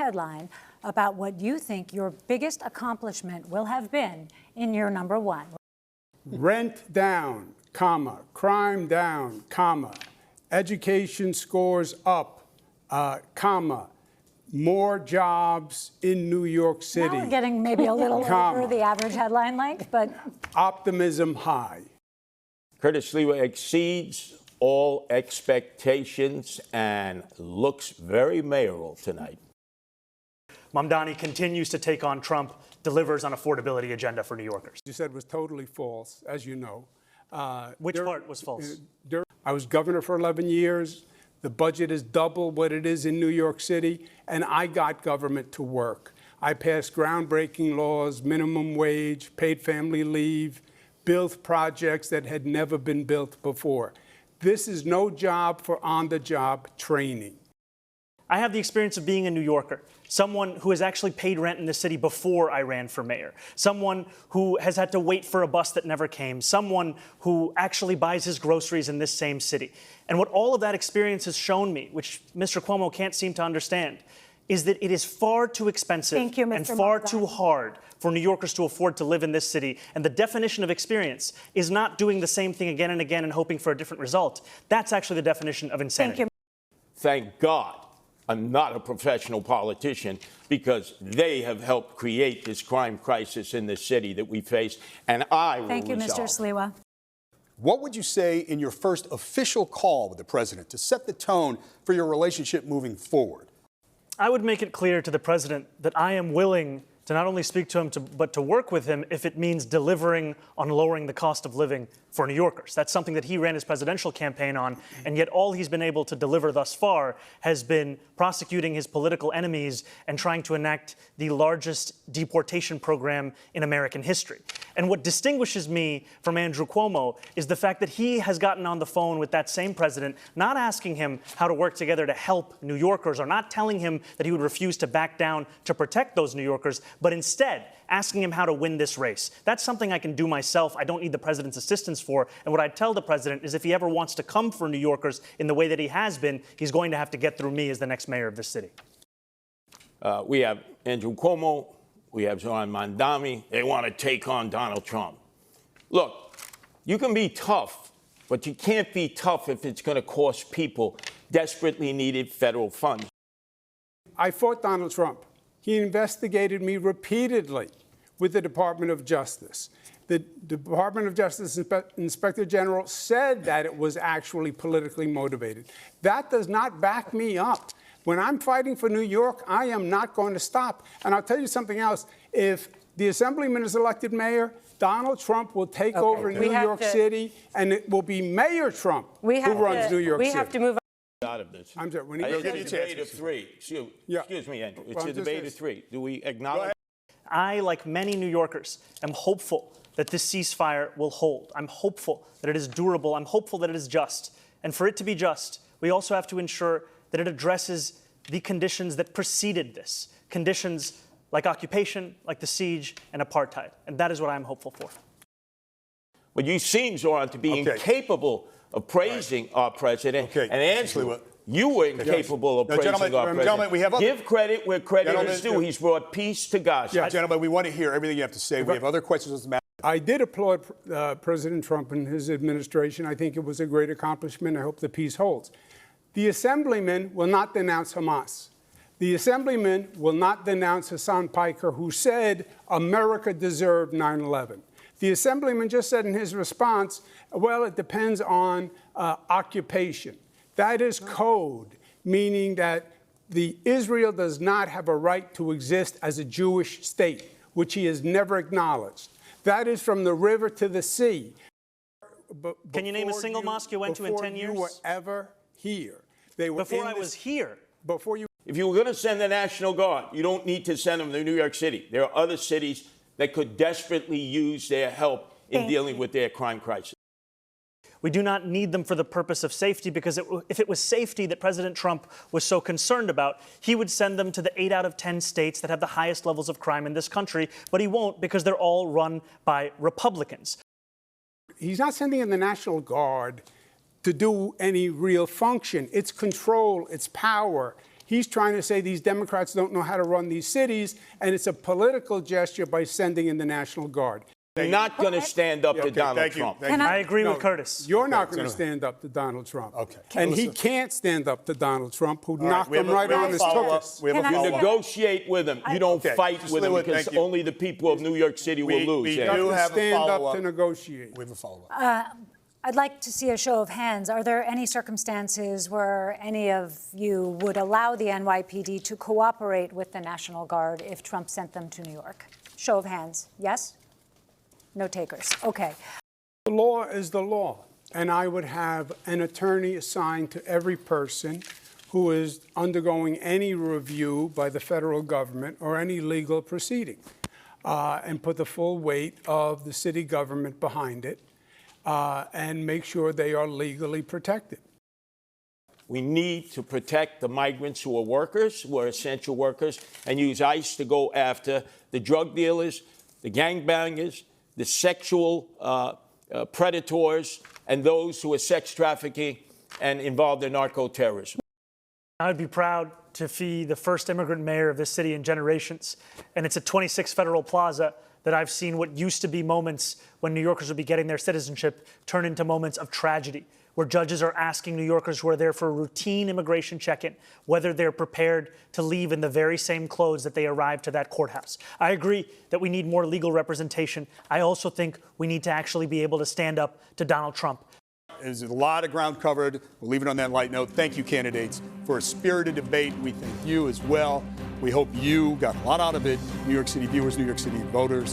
headline about what you think your biggest accomplishment will have been in year number one. Rent down, comma, crime down, comma, education scores up, comma, more jobs in New York City. Now we're getting maybe a little over the average headline length, but optimism high. Curtis Sliwa exceeds all expectations and looks very mayoral tonight. Mamdani continues to take on Trump, delivers on affordability agenda for New Yorkers. You said was totally false, as you know. Which part was false? I was governor for 11 years. The budget is double what it is in New York City, and I got government to work. I passed groundbreaking laws, minimum wage, paid family leave, built projects that had never been built before. This is no job for on-the-job training. I have the experience of being a New Yorker, someone who has actually paid rent in the city before I ran for mayor, someone who has had to wait for a bus that never came, someone who actually buys his groceries in this same city. And what all of that experience has shown me, which Mr. Cuomo can't seem to understand, is that it is far too expensive and far too hard for New Yorkers to afford to live in this city. And the definition of experience is not doing the same thing again and again and hoping for a different result. That's actually the definition of insanity. Thank God I'm not a professional politician, because they have helped create this crime crisis in the city that we face, and I will Thank you, Mr. Sliwa. What would you say in your first official call with the president to set the tone for your relationship moving forward? I would make it clear to the president that I am willing to not only speak to him, but to work with him if it means delivering on lowering the cost of living for New Yorkers. That's something that he ran his presidential campaign on, and yet all he's been able to deliver thus far has been prosecuting his political enemies and trying to enact the largest deportation program in American history. And what distinguishes me from Andrew Cuomo is the fact that he has gotten on the phone with that same president, not asking him how to work together to help New Yorkers, or not telling him that he would refuse to back down to protect those New Yorkers, but instead asking him how to win this race. That's something I can do myself. I don't need the president's assistance for. And what I'd tell the president is if he ever wants to come for New Yorkers in the way that he has been, he's going to have to get through me as the next mayor of this city. We have Andrew Cuomo. We have Zohran Mamdani. They want to take on Donald Trump. Look, you can be tough, but you can't be tough if it's going to cost people desperately needed federal funds. I fought Donald Trump. He investigated me repeatedly with the Department of Justice. The Department of Justice Inspector General said that it was actually politically motivated. That does not back me up. When I'm fighting for New York, I am not going to stop. And I'll tell you something else. If the Assemblyman is elected mayor, Donald Trump will take over New York City, and it will be Mayor Trump who runs New York City. We have to move out of this. I'm sorry. When it's a debate of three. Excuse me, Andrew. It's a debate of three. Do we acknowledge? I, like many New Yorkers, am hopeful that this ceasefire will hold. I'm hopeful that it is durable. I'm hopeful that it is just. And for it to be just, we also have to ensure that it addresses the conditions that preceded this, conditions like occupation, like the siege, and apartheid. And that is what I'm hopeful for. But you seem, Zohran, to be incapable of praising our president. And Andrew, you were incapable of praising our president. Gentlemen, we have Give credit where credit is due. He's brought peace to Gaza. Yeah, gentlemen, we want to hear everything you have to say. We have other questions. I did applaud President Trump and his administration. I think it was a great accomplishment. I hope the peace holds. The Assemblyman will not denounce Hamas. The Assemblyman will not denounce Hassan Piker, who said America deserved 9/11. The Assemblyman just said in his response, well, it depends on occupation. That is code, meaning that Israel does not have a right to exist as a Jewish state, which he has never acknowledged. That is from the river to the sea. Can you name a single mosque you went to in 10 years? Before you were ever here. Before I was here. Before you. If you were going to send the National Guard, you don't need to send them to New York City. There are other cities that could desperately use their help in dealing with their crime crisis. We do not need them for the purpose of safety, because if it was safety that President Trump was so concerned about, he would send them to the 8 out of 10 states that have the highest levels of crime in this country, but he won't, because they're all run by Republicans. He's not sending in the National Guard to do any real function. It's control, it's power. He's trying to say these Democrats don't know how to run these cities, and it's a political gesture by sending in the National Guard. You're not going to stand up to Donald thank you. Trump. Thank you. I agree with Curtis. You're not going to stand up to Donald Trump. Okay. And he Listen. can't stand up to Donald Trump, who knocked we have him a- right we have on a his follow-up. tuchus. We have a Can I- You follow-up. negotiate with him. You don't Okay. fight Just with him Sliwa, because thank you. only the people of New York City will lose. we Andrew. do Doesn't have a stand up follow-up. to negotiate. We have a follow-up. I'd like to see a show of hands. Are there any circumstances where any of you would allow the NYPD to cooperate with the National Guard if Trump sent them to New York? Show of hands. Yes? No takers. Okay. The law is the law, and I would have an attorney assigned to every person who is undergoing any review by the federal government or any legal proceeding, and put the full weight of the city government behind it, and make sure they are legally protected. We need to protect the migrants who are workers, who are essential workers, and use ICE to go after the drug dealers, the gangbangers, the sexual predators, and those who are sex trafficking and involved in narco-terrorism. I would be proud to be the first immigrant mayor of this city in generations. And it's at 26 Federal Plaza that I've seen what used to be moments when New Yorkers would be getting their citizenship turn into moments of tragedy, where judges are asking New Yorkers who are there for a routine immigration check-in whether they're prepared to leave in the very same clothes that they arrived to that courthouse. I agree that we need more legal representation. I also think we need to actually be able to stand up to Donald Trump. There's a lot of ground covered. We'll leave it on that light note. Thank you, candidates, for a spirited debate. We thank you as well. We hope you got a lot out of it, New York City viewers, New York City voters.